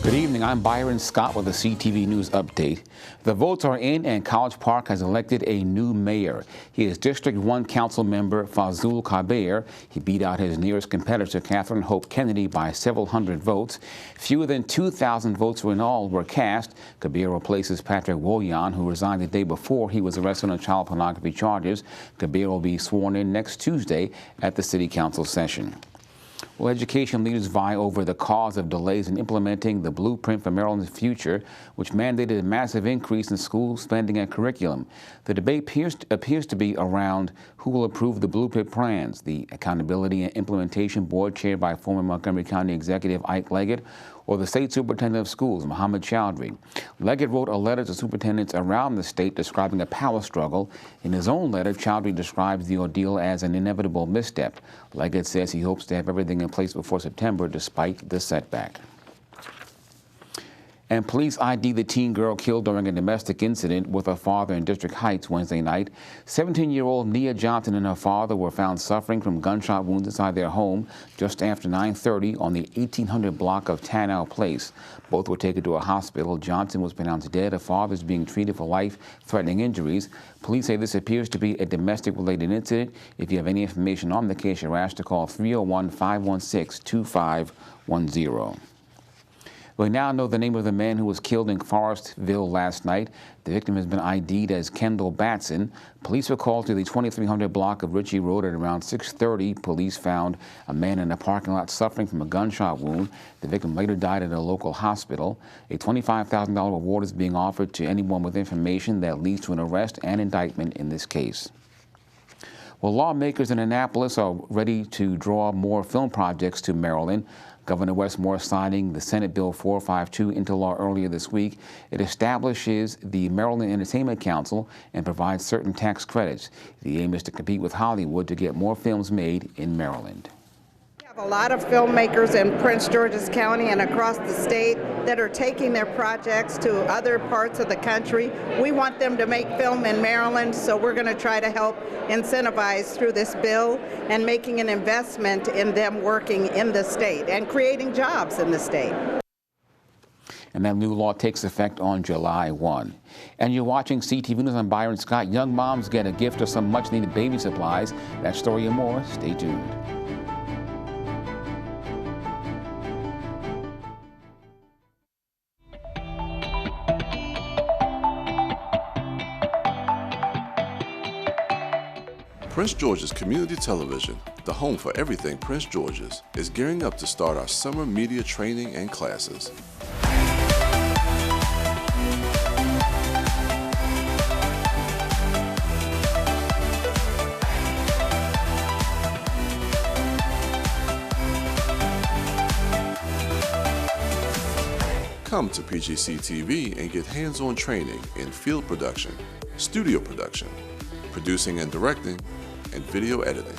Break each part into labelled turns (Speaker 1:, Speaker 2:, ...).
Speaker 1: Good evening, I'm Byron Scott with the CTV News Update. The votes are in and College Park has elected a new mayor. He is District 1 Council member Fazul Kaber. He beat out his nearest competitor, Catherine Hope Kennedy, by several hundred votes. Fewer than 2,000 votes in all were cast. Kaber replaces Patrick Woyan, who resigned the day before he was arrested on child pornography charges. Kaber will be sworn in next Tuesday at the City Council session. Well, education leaders vie over the cause of delays in implementing the blueprint for Maryland's future, which mandated a massive increase in school spending and curriculum. The debate appears to be around who will approve the blueprint plans, the Accountability and Implementation Board chaired by former Montgomery County Executive Ike Leggett, or the State Superintendent of Schools, Mohammed Chowdhury. Leggett wrote a letter to superintendents around the state describing a power struggle. In his own letter, Chowdhury describes the ordeal as an inevitable misstep. Leggett says he hopes to have everything in place before September despite the setback. And police ID the teen girl killed during a domestic incident with her father in District Heights Wednesday night. 17-year-old Nia Johnson and her father were found suffering from gunshot wounds inside their home just after 9:30 on the 1800 block of Tannow Place. Both were taken to a hospital. Johnson was pronounced dead. Her father is being treated for life-threatening injuries. Police say this appears to be a domestic-related incident. If you have any information on the case, you're asked to call 301-516-2510. We now know the name of the man who was killed in Forestville last night. The victim has been ID'd as Kendall Batson. Police were called to the 2300 block of Ritchie Road at around 6:30. Police found a man in a parking lot suffering from a gunshot wound. The victim later died at a local hospital. A $25,000 reward is being offered to anyone with information that leads to an arrest and indictment in this case. Well, lawmakers in Annapolis are ready to draw more film projects to Maryland. Governor Wes Moore signing the Senate Bill 452 into law earlier this week. It establishes the Maryland Entertainment Council and provides certain tax credits. The aim is to compete with Hollywood to get more films made in Maryland.
Speaker 2: We have a lot of filmmakers in Prince George's County and across the state that are taking their projects to other parts of the country. We want them to make film in Maryland, so we're going to try to help incentivize through this bill and making an investment in them working in the state and creating jobs in the state.
Speaker 1: And that new law takes effect on July 1. And you're watching CTV News. I'm Byron Scott. Young moms get a gift of some much-needed baby supplies. That story and more. Stay tuned.
Speaker 3: Prince George's Community Television, the home for everything Prince George's, is gearing up to start our summer media training and classes. Come to PGCTV and get hands-on training in field production, studio production, producing and directing, and video editing.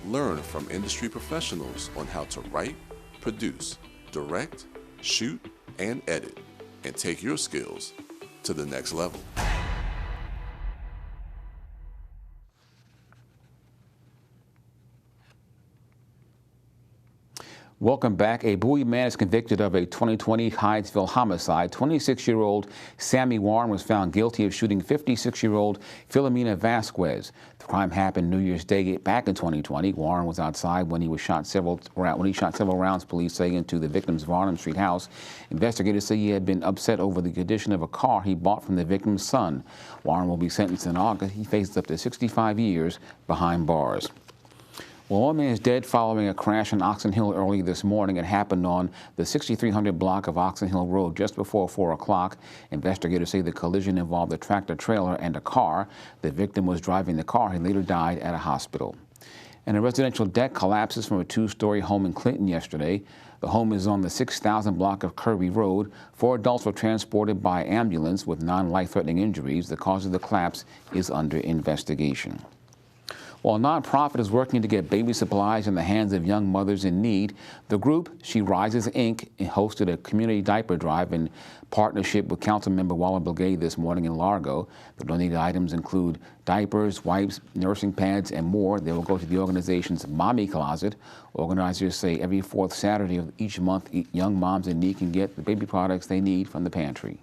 Speaker 3: Learn from industry professionals on how to write, produce, direct, shoot, and edit, and take your skills to the next level.
Speaker 1: Welcome back. A Bowie man is convicted of a 2020 Hydesville homicide. 26-year-old Sammy Warren was found guilty of shooting 56-year-old Philomena Vasquez. The crime happened New Year's Day back in 2020. Warren was outside when he shot several rounds, police say, into the victim's Varnum Street house. Investigators say he had been upset over the condition of a car he bought from the victim's son. Warren will be sentenced in August. He faces up to 65 years behind bars. Well, one man is dead following a crash on Oxon Hill early this morning. It happened on the 6300 block of Oxon Hill Road just before 4 o'clock. Investigators say the collision involved a tractor-trailer and a car. The victim was driving the car. He later died at a hospital. And a residential deck collapses from a two-story home in Clinton yesterday. The home is on the 6000 block of Kirby Road. 4 adults were transported by ambulance with non-life-threatening injuries. The cause of the collapse is under investigation. While a nonprofit is working to get baby supplies in the hands of young mothers in need, the group, She Rises, Inc., hosted a community diaper drive in partnership with Councilmember Waller Brigade this morning in Largo. The donated items include diapers, wipes, nursing pads, and more. They will go to the organization's Mommy Closet. Organizers say every fourth Saturday of each month, young moms in need can get the baby products they need from the pantry.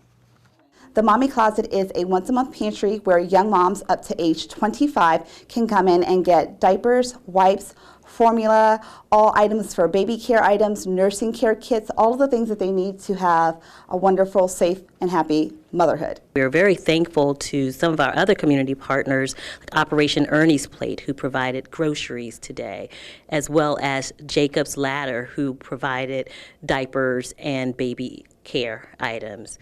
Speaker 4: The Mommy Closet is a once-a-month pantry where young moms up to age 25 can come in and get diapers, wipes, formula, all items for baby care items, nursing care kits, all of the things that they need to have a wonderful, safe, and happy motherhood.
Speaker 5: We're very thankful to some of our other community partners, like Operation Ernie's Plate, who provided groceries today, as well as Jacob's Ladder, who provided diapers and baby care items.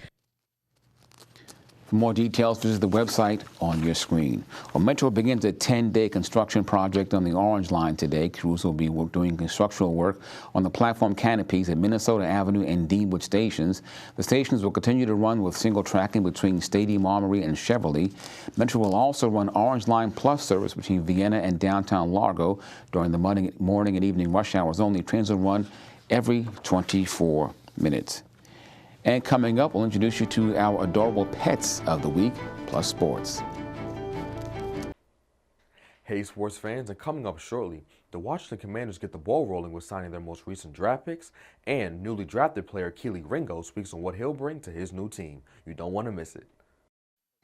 Speaker 1: For more details, visit the website on your screen. Well, Metro begins a 10-day construction project on the Orange Line today. Crews will be doing constructional work on the platform canopies at Minnesota Avenue and Deanwood stations. The stations will continue to run with single tracking between Stadium Armory and Cheverly. Metro will also run Orange Line Plus service between Vienna and downtown Largo during the morning and evening rush hours only. Trains will run every 24 minutes. And coming up, we'll introduce you to our adorable pets of the week, plus sports.
Speaker 6: Hey sports fans, and coming up shortly, the Washington Commanders get the ball rolling with signing their most recent draft picks, and newly drafted player Keely Ringo speaks on what he'll bring to his new team. You don't want to miss it.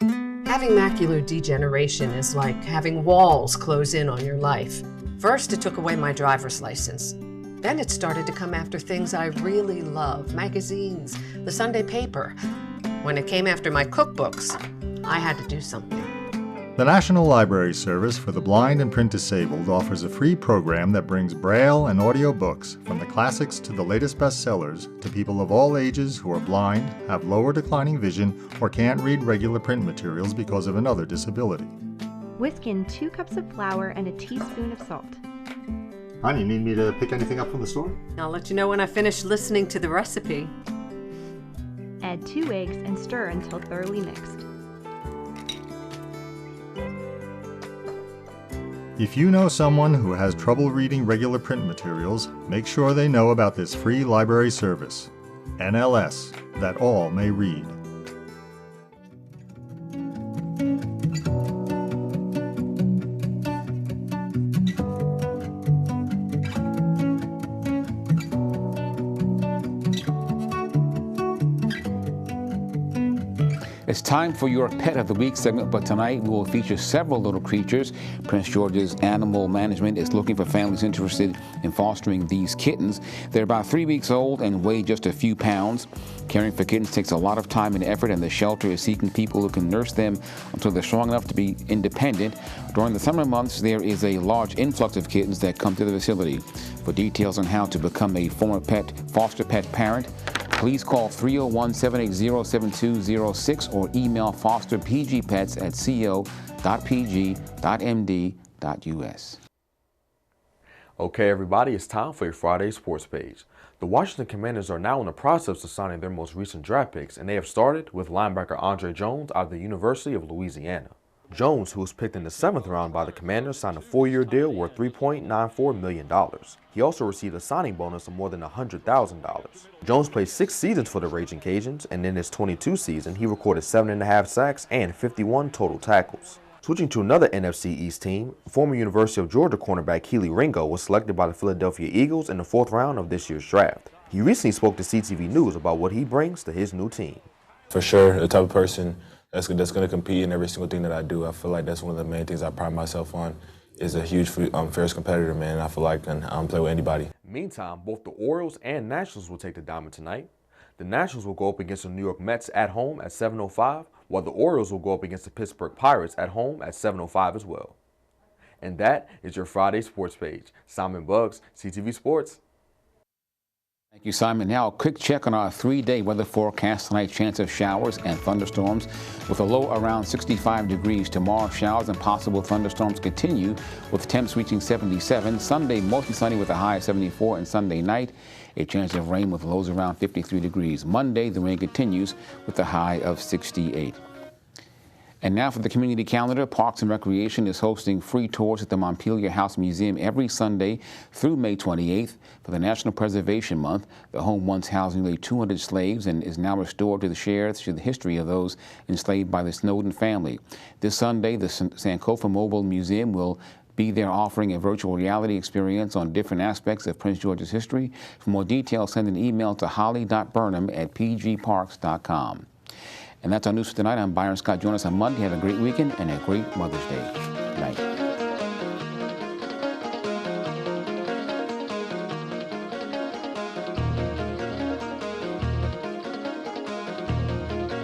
Speaker 7: Having macular degeneration is like having walls close in on your life. First, it took away my driver's license. Then it started to come after things I really love, magazines, the Sunday paper. When it came after my cookbooks, I had to do something.
Speaker 8: The National Library Service for the Blind and Print Disabled offers a free program that brings Braille and audio books, from the classics to the latest bestsellers, to people of all ages who are blind, have low or declining vision, or can't read regular print materials because of another disability.
Speaker 9: Whisk in 2 cups of flour and a teaspoon of salt.
Speaker 8: Hon, you need me to pick anything up from the store?
Speaker 7: I'll let you know when I finish listening to the recipe.
Speaker 9: Add 2 eggs and stir until thoroughly mixed.
Speaker 8: If you know someone who has trouble reading regular print materials, make sure they know about this free library service. NLS, that all may read.
Speaker 1: It's time for your Pet of the Week segment, but tonight we will feature several little creatures. Prince George's Animal Management is looking for families interested in fostering these kittens. They're about 3 weeks old and weigh just a few pounds. Caring for kittens takes a lot of time and effort, and the shelter is seeking people who can nurse them until they're strong enough to be independent. During the summer months, there is a large influx of kittens that come to the facility. For details on how to become a former foster pet parent, please call 301-780-7206 or email fosterpgpets@co.pg.md.us.
Speaker 6: Okay, everybody, it's time for your Friday sports page. The Washington Commanders are now in the process of signing their most recent draft picks, and they have started with linebacker Andre Jones out of the University of Louisiana. Jones, who was picked in the 7th round by the Commanders, signed a 4-year deal worth $3.94 million. He also received a signing bonus of more than $100,000. Jones played 6 seasons for the Raging Cajuns, and in his 22 season, he recorded 7.5 sacks and 51 total tackles. Switching to another NFC East team, former University of Georgia cornerback Keely Ringo was selected by the Philadelphia Eagles in the 4th round of this year's draft. He recently spoke to CTV News about what he brings to his new team.
Speaker 10: For sure, the type of person that's going to compete in every single thing that I do. I feel like that's one of the main things I pride myself on, is a huge fierce competitor, man. I feel like I can play with anybody.
Speaker 6: Meantime, both the Orioles and Nationals will take the diamond tonight. The Nationals will go up against the New York Mets at home at 7:05, while the Orioles will go up against the Pittsburgh Pirates at home at 7:05 as well. And that is your Friday sports page. Simon Buggs, CTV Sports.
Speaker 1: Thank you, Simon. Now, a quick check on our 3-day weather forecast tonight. Chance of showers and thunderstorms with a low around 65 degrees. Tomorrow, showers and possible thunderstorms continue with temps reaching 77. Sunday, mostly sunny with a high of 74, and Sunday night, a chance of rain with lows around 53 degrees. Monday, the rain continues with a high of 68. And now for the community calendar. Parks and Recreation is hosting free tours at the Montpelier House Museum every Sunday through May 28th. For the National Preservation Month, the home once housed nearly 200 slaves and is now restored to share the history of those enslaved by the Snowden family. This Sunday, the Sankofa Mobile Museum will be there offering a virtual reality experience on different aspects of Prince George's history. For more details, send an email to holly.burnham@pgparks.com. And that's our news for tonight. I'm Byron Scott. Join us on Monday. Have a great weekend and a great Mother's Day. Good night.